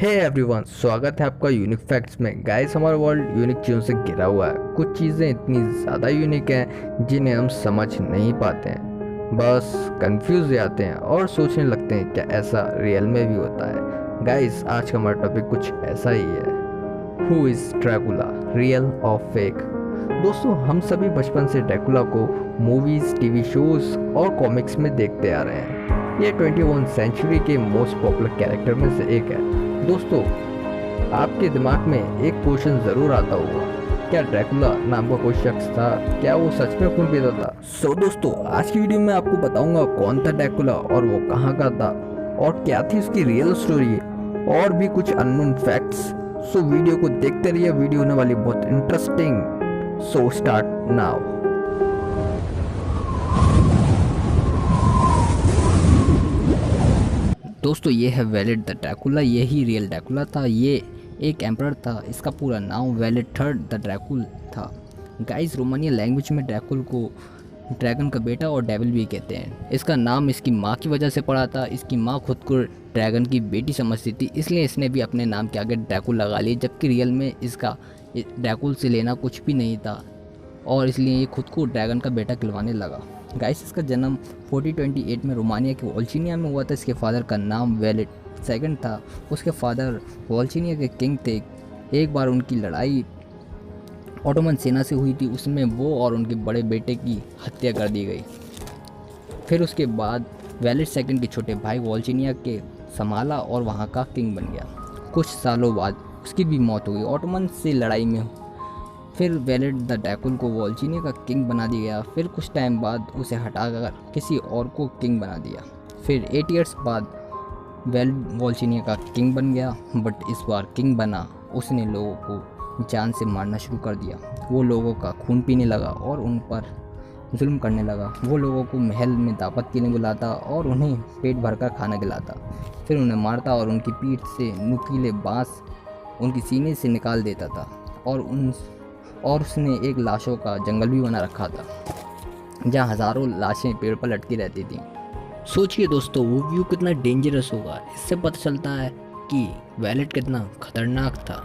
Hey everyone, स्वागत है आपका यूनिक फैक्ट्स में। गाइस, हमारा वर्ल्ड यूनिक चीज़ों से घिरा हुआ है। कुछ चीज़ें इतनी ज़्यादा यूनिक हैं जिन्हें हम समझ नहीं पाते हैं, बस कंफ्यूज हो जाते हैं और सोचने लगते हैं क्या ऐसा रियल में भी होता है। गाइस, आज का हमारा टॉपिक कुछ ऐसा ही है। हु इज़ ड्रैकुला, रियल और फेक? दोस्तों, हम सभी बचपन से ड्रैकुला को मूवीज़, टीवी शोज़ और कॉमिक्स में देखते आ रहे हैं। ये 21 सेंचुरी के मोस्ट पॉपुलर कैरेक्टर में से एक है। दोस्तों, आपके दिमाग में एक क्वेश्चन ज़रूर आता होगा, क्या ड्रैकुला नाम का कोई शख्स था? क्या वो सच में खून पीता था? दोस्तों, आज की वीडियो में आपको बताऊंगा कौन था ड्रैकुला और वो कहाँ का था और क्या थी उसकी रियल स्टोरी और भी कुछ अननोन फैक्ट्स। वीडियो को देखते रहिए, वीडियो होने वाली बहुत इंटरेस्टिंग। Start now. दोस्तों, ये है वैलेड द ड्रैकुला। यही रियल ड्रैकुला था। ये एक एम्परर था। इसका पूरा नाम वैलेड थर्ड द ड्रैकुल था। गाइस, रोमानिया लैंग्वेज में ड्रैकुल को ड्रैगन का बेटा और डेविल भी कहते हैं। इसका नाम इसकी माँ की वजह से पड़ा था। इसकी माँ खुद को ड्रैगन की बेटी समझती थी, इसलिए इसने भी अपने नाम के आगे ड्रैकुल लगा लिया, जबकि रियल में इसका ड्रैकुल से लेना कुछ भी नहीं था और इसलिए ये खुद को ड्रैगन का बेटा कहलवाने लगा। गाइस, इसका जन्म 1428 में रोमानिया के वोल्चिनिया में हुआ था। इसके फादर का नाम वैलेड सेकंड था। उसके फादर वोल्चिनिया के किंग थे। एक बार उनकी लड़ाई ऑटोमन सेना से हुई थी, उसमें वो और उनके बड़े बेटे की हत्या कर दी गई। फिर उसके बाद वैलेड सेकंड के छोटे भाई वोल्चिनिया के संभाला और वहाँ का किंग बन गया। कुछ सालों बाद उसकी भी मौत हो गई ऑटोमन से लड़ाई में। फिर वैलेड द ड्रैकुल को वोल्चिनिया का किंग बना दिया गया। फिर कुछ टाइम बाद उसे हटाकर किसी और को किंग बना दिया। फिर 8 ईयर्स बाद वैलेड वोल्चिनिया का किंग बन गया, बट इस बार किंग बना उसने लोगों को जान से मारना शुरू कर दिया। वो लोगों का खून पीने लगा और उन पर जुल्म करने लगा। वो लोगों को महल में दावत के लिए बुलाता और उन्हें पेट भरकर खाना खिलाता। फिर उन्हें मारता और उनकी पीठ से नुकीले बाँस उनकी सीने से निकाल देता था और उसने एक लाशों का जंगल भी बना रखा था जहाँ हज़ारों लाशें पेड़ पर लटकी रहती थीं। सोचिए दोस्तों, वो व्यू कितना डेंजरस होगा। इससे पता चलता है कि वैलेड कितना खतरनाक था।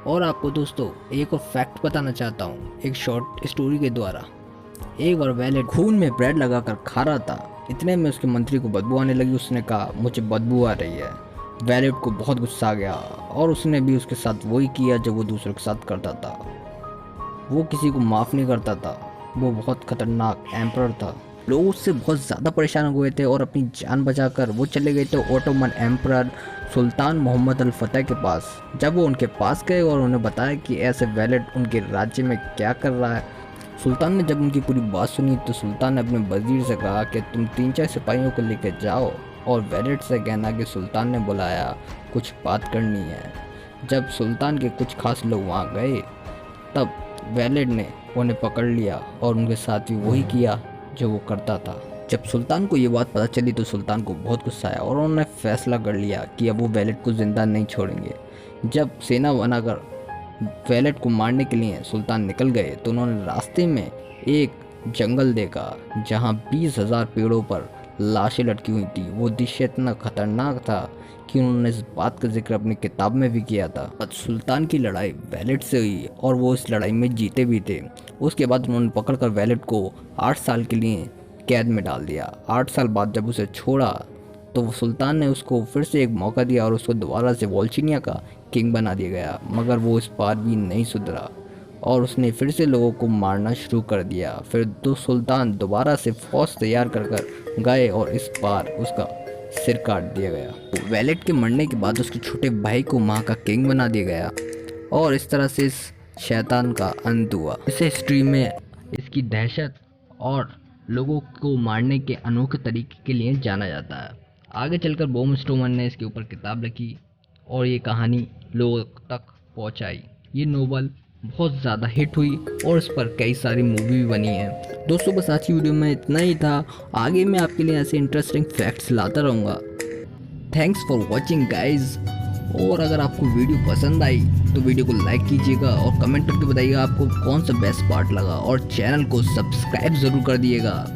और आपको दोस्तों एक और फैक्ट बताना चाहता हूँ एक शॉर्ट स्टोरी के द्वारा। एक बार वैलेड खून में ब्रेड लगाकर खा रहा था। इतने में उसके मंत्री को बदबू आने लगी। उसने कहा, मुझे बदबू आ रही है। वैलेड को बहुत गुस्सा आ गया और उसने भी उसके साथ वही किया जो वो दूसरों के साथ करता था। वो किसी को माफ़ नहीं करता था। वो बहुत खतरनाक एम्परर था। लोग उससे बहुत ज़्यादा परेशान हुए थे और अपनी जान बचाकर वो चले गए थे ऑटोमन एम्परर सुल्तान मोहम्मद अल फतेह के पास। जब वो उनके पास गए और उन्हें बताया कि ऐसे वैलेड उनके राज्य में क्या कर रहा है, सुल्तान ने जब उनकी पूरी बात सुनी तो सुल्तान ने अपने वजीर से कहा कि तुम 3-4 सिपाहियों को लेकर जाओ और वैलेड से कहना कि सुल्तान ने बुलाया, कुछ बात करनी है। जब सुल्तान के कुछ खास लोग वहाँ गए तब वैलेड ने उन्हें पकड़ लिया और उनके साथ भी वही किया जो वो करता था। जब सुल्तान को ये बात पता चली तो सुल्तान को बहुत गुस्सा आया और उन्होंने फैसला कर लिया कि अब वो वैलेड को ज़िंदा नहीं छोड़ेंगे। जब सेना बनाकर वैलेड को मारने के लिए सुल्तान निकल गए तो उन्होंने रास्ते में एक जंगल देखा जहाँ 20,000 पेड़ों पर लाशें लटकी हुई थी। वो दृश्य इतना खतरनाक था कि उन्होंने इस बात का जिक्र अपनी किताब में भी किया था। सुल्तान की लड़ाई वैलेड से हुई और वो इस लड़ाई में जीते भी थे। उसके बाद उन्होंने पकड़कर वैलेड को 8 साल के लिए कैद में डाल दिया। 8 साल बाद जब उसे छोड़ा तो सुल्तान ने उसको फिर से एक मौका दिया और उसको दोबारा से वोल्चिनिया का किंग बना दिया गया, मगर वो इस बार भी नहीं सुधरा और उसने फिर से लोगों को मारना शुरू कर दिया। फिर सुल्तान दोबारा से फौज तैयार कर गए और इस बार उसका सिर काट दिया गया। वैलेड के मरने के बाद उसके छोटे भाई को वहाँ का किंग बना दिया गया और इस तरह से इस शैतान का अंत हुआ। इस हिस्ट्री में इसकी दहशत और लोगों को मारने के अनोखे तरीके के लिए जाना जाता है। आगे चलकर बॉम स्टोमन ने इसके ऊपर किताब लिखी और ये कहानी लोगों तक पहुँचाई। ये नोवेल बहुत ज़्यादा हिट हुई और इस पर कई सारी मूवी भी बनी है। दोस्तों, बस आज की वीडियो में इतना ही था। आगे मैं आपके लिए ऐसे इंटरेस्टिंग फैक्ट्स लाता रहूँगा। Thanks for watching guys. और अगर आपको वीडियो पसंद आई तो वीडियो को लाइक कीजिएगा और कमेंट करके बताइएगा आपको कौन सा बेस्ट पार्ट लगा और चैनल को सब्सक्राइब ज़रूर कर दिएगा।